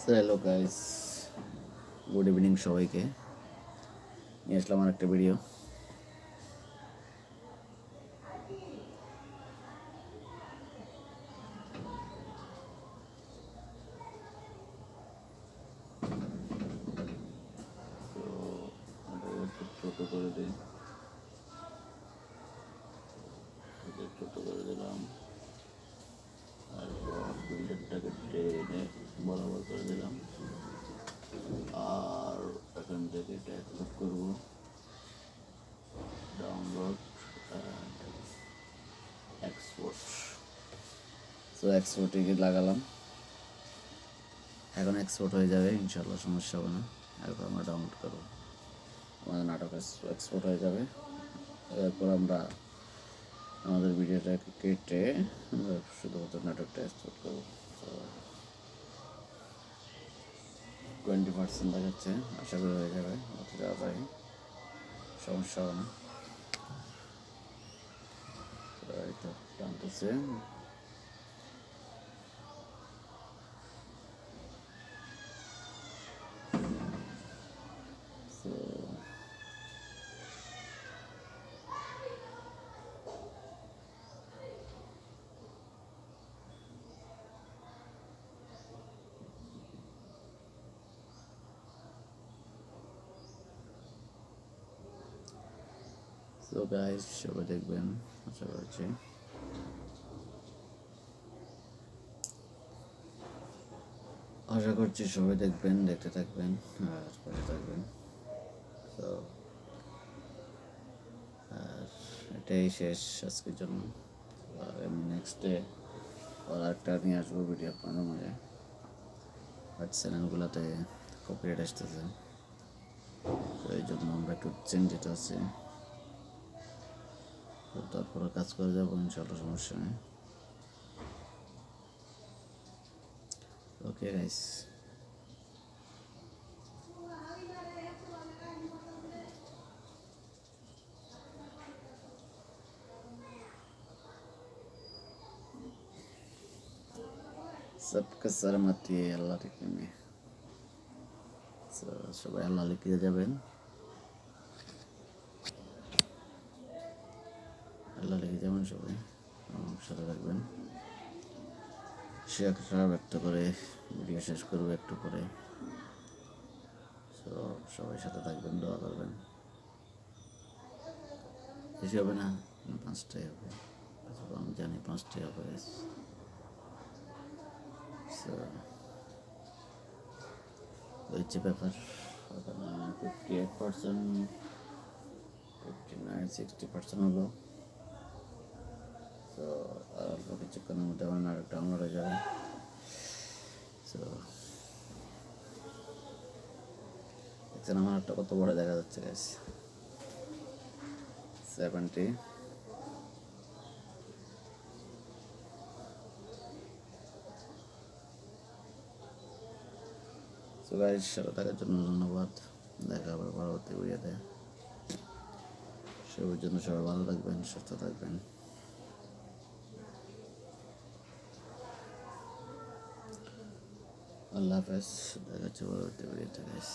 Hello guys, good evening সবাইকে। নিয়ে আসলাম আর একটা ভিডিও। ছোট করে দিই, ছোট করে দিলাম। তারপর ফিল্টারটাকে টেনে বরাবর করে দিলাম। আর এখান থেকে এটা এক্সপোর্ট করবো, ডাউনলোড অ্যান্ড এক্সপোর্ট। তো এক্সপোর্টে লাগালাম, এখন এক্সপোর্ট হয়ে যাবে ইনশাল্লাহ, সমস্যা হবে না। এরপর আমরা ডাউনলোড করবো, আমাদের নাটক এক্সপোর্ট হয়ে যাবে। এরপর আমরা আমাদের ভিডিওটাকে কেটে শুধুমাত্র নাটকটা এক্সপোর্ট করবো। 20% দেখাচ্ছে, আশা করি হয়ে যাবে, অত যাওয়া যায়, সমস্যা হবে না। এই তো টানতেছে। তো গাইস, সবাই দেখবেন, আশা করছি। সবাই দেখবেন, দেখতে থাকবেন আর পাশে থাকবেন। তো আর এটাই শেষ আজকের জন্য। আর আমি নেক্সট ডে আর একটা নিয়ে আসবো ভিডিও আপনাদের মাঝে। বাট চ্যানেলগুলোতে কপিরাইট আসতেছে, তো এই জন্য আমরা একটু চেঞ্জ আছে। তো তারপরে কাজ করে যাবো ইনশাল্লাহ, সমস্যা নেই। ওকে গাইস, सबका सलामती আল্লাহ রেখে। সবাই আল্লাহ লিখে যাবেন, আল্লাহ লিখে যাবেন, সবাই সাথে থাকবেন। সে একটা ব্যক্ত করে ভিডিও শেষ করবো একটু পরে। সবাই সাথে থাকবেন, দোয়া করবেন। বেশি হবে না, 5টাই হবে, আমি জানি 5টাই হবে। হচ্ছে ব্যাপার। 58%, 59-60% হলো। তো আর অল্প কিছুক্ষণের মধ্যে আমার নাটক ডাউনলোড হয়ে যাবে। তো দেখছেন আমার নাটকটা কত বড় দেখা যাচ্ছে গাইস, 70। তো গাইস, সাথে থাকার জন্য ধন্যবাদ। দেখা আবার পরবর্তী ভিডিওতে। সবার জন্য সবাই ভালো থাকবেন, সুস্থ থাকবেন। আল্লাহ হাফেজ, দেখা হচ্ছে পরবর্তী ভিডিওতে গাইস।